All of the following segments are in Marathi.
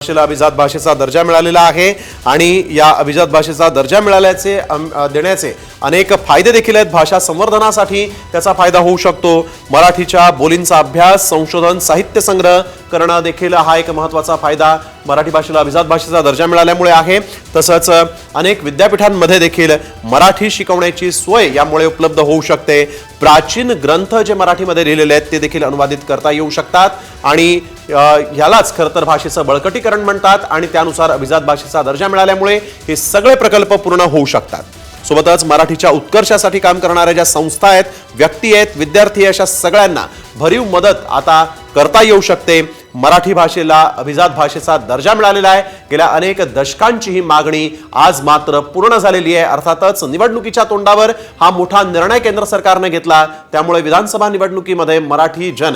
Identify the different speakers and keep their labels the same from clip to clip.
Speaker 1: भाषेला अभिजात भाषेचा दर्जा मिळालेला आहे आणि या अभिजात भाषेचा दर्जा मिळाल्याचे देण्याचे अनेक फायदे देखील आहेत। भाषा संवर्धनासाठी त्याचा फायदा होऊ शकतो। मराठीच्या बोलींचा अभ्यास, संशोधन, साहित्य संग्रह करणं देखील हा एक महत्त्वाचा फायदा मराठी भाषेला अभिजात भाषेचा दर्जा मिळाल्यामुळे आहे। तसंच अनेक विद्यापीठांमध्ये देखील मराठी शिकवण्याची सोय यामुळे उपलब्ध होऊ शकते। प्राचीन ग्रंथ जे मराठीमध्ये लिहिलेले आहेत ते देखील अनुवादित करता येऊ शकतात आणि यालाच खरं तर भाषेचं बळकटीकरण म्हणतात आणि त्यानुसार अभिजात भाषेचा दर्जा मिळाल्यामुळे हे सगळे प्रकल्प पूर्ण होऊ शकतात। सोबतच मराठीच्या उत्कर्षासाठी काम करणाऱ्या ज्या संस्था आहेत, व्यक्ती आहेत, विद्यार्थी अशा सगळ्यांना भरीव मदत आता करता येऊ शकते। मराठी भाषेला अभिजात भाषेचा दर्जा मिळालेला आहे। गेल्या अनेक दशकांची ही मागणी आज मात्र पूर्ण झालेली आहे। अर्थातच निवडणुकीच्या तोंडावर हा मोठा निर्णय केंद्र सरकारने घेतला, त्यामुळे विधानसभा निवडणुकीमध्ये मराठी जन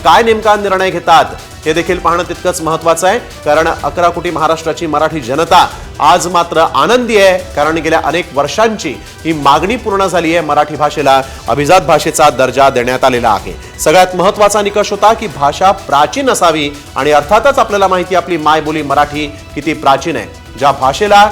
Speaker 1: काय नेमका निर्णय घेतात हे देखील पाहणं तितकंच महत्त्वाचं आहे। कारण 11 कोटी महाराष्ट्राची मराठी जनता आज मात्र आनंदी आहे, कारण गेल्या अनेक वर्षांची ही मागणी पूर्ण झाली आहे। मराठी भाषेला अभिजात भाषेचा दर्जा देण्यात आलेला आहे। सगळ्यात महत्त्वाचा निकष होता की भाषा प्राचीन असावी आणि अर्थातच आपल्याला माहिती आपली मायबोली मराठी किती प्राचीन आहे। ज्या भाषेला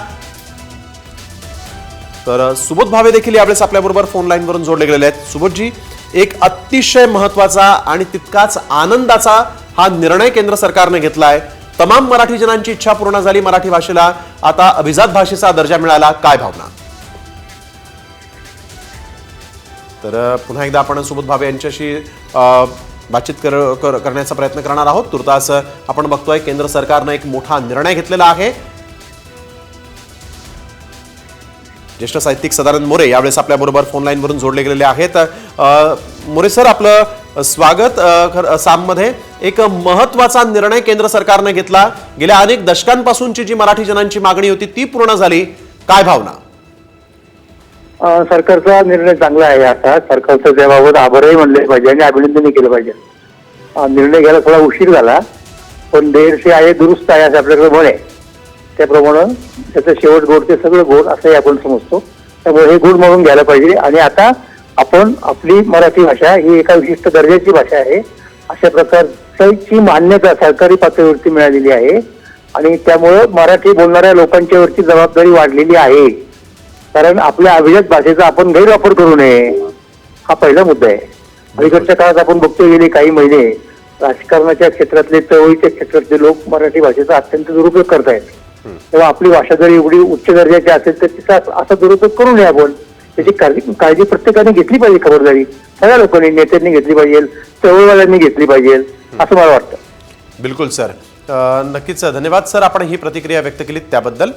Speaker 1: तर सुबोध भावे देखील यावेळेस आपल्याबरोबर फोन लाईन वरून जोडले गेलेले आहेत। सुबोधजी, एक अतिशय महत्त्वाचा आणि तितकाच आनंदाचा हा निर्णय केंद्र सरकारने घेतलाय। तमाम मराठी जनांची इच्छा पूर्ण झाली, मराठी भाषेला आता अभिजात भाषेचा दर्जा मिळाला, काय भावना? तर पुन्हा एकदा आपण सुबोध भावे यांच्याशी बातचीत करण्याचा प्रयत्न करणार आहोत। तुर्तास आपण बघतोय केंद्र सरकारने एक मोठा निर्णय घेतलेला आहे। ज्येष्ठ साहित्यिक सदानंद मोरे यावेळेस आपल्याबरोबर फोन लाईन वरून जोडले गेलेले आहेत। मोरे सर, आपलं स्वागत। साममध्ये एक महत्त्वाचा निर्णय केंद्र सरकारने घेतला। गेल्या अनेक दशकांपासूनची जी मराठी जनांची मागणी होती ती पूर्ण झाली, काय भावना?
Speaker 2: सरकारचा निर्णय चांगला आहे। आता सरकारचं त्याबाबत आभारही मानले पाहिजे आणि अभिनंदनही केलं पाहिजे। निर्णय घ्यायला थोडा उशीर झाला, पण देर से आहे दुरुस्त आहे असं आपल्याकडे म्हण आहे। त्याप्रमाणे त्याचं शेवट गोड ते सगळं गोड असंही आपण समजतो। त्यामुळे हे गोड म्हणून घ्यायला पाहिजे आणि आता आपण आपली मराठी भाषा ही एका विशिष्ट दर्जाची भाषा आहे अशा प्रकारची मान्यता सरकारी पातळीवरती मिळालेली आहे आणि त्यामुळे मराठी बोलणाऱ्या लोकांच्या वरची जबाबदारी वाढलेली आहे। कारण आपल्या अभिजात भाषेचा आपण गैरवापर करू नये, हा पहिला मुद्दा आहे। अलीकडच्या काळात आपण बघतो गेले काही महिने राजकारणाच्या क्षेत्रातले, चळवळीच्या क्षेत्रातले लोक मराठी भाषेचा अत्यंत दुरुपयोग करतायत। तेव्हा आपली भाषा जर एवढी उच्च दर्जाची असेल तर तिचा असा दुरुपयोग करू नये। आपण त्याची काळजी प्रत्येकाने घेतली पाहिजे, खबरदारी सगळ्या लोकांनी, नेत्यांनी घेतली पाहिजे, चळवळीवाल्यांनी घेतली पाहिजे असं मला वाटतं।
Speaker 1: बिलकुल सर, नक्कीच धन्यवाद सर, आपण ही प्रतिक्रिया व्यक्त केली त्याबद्दल।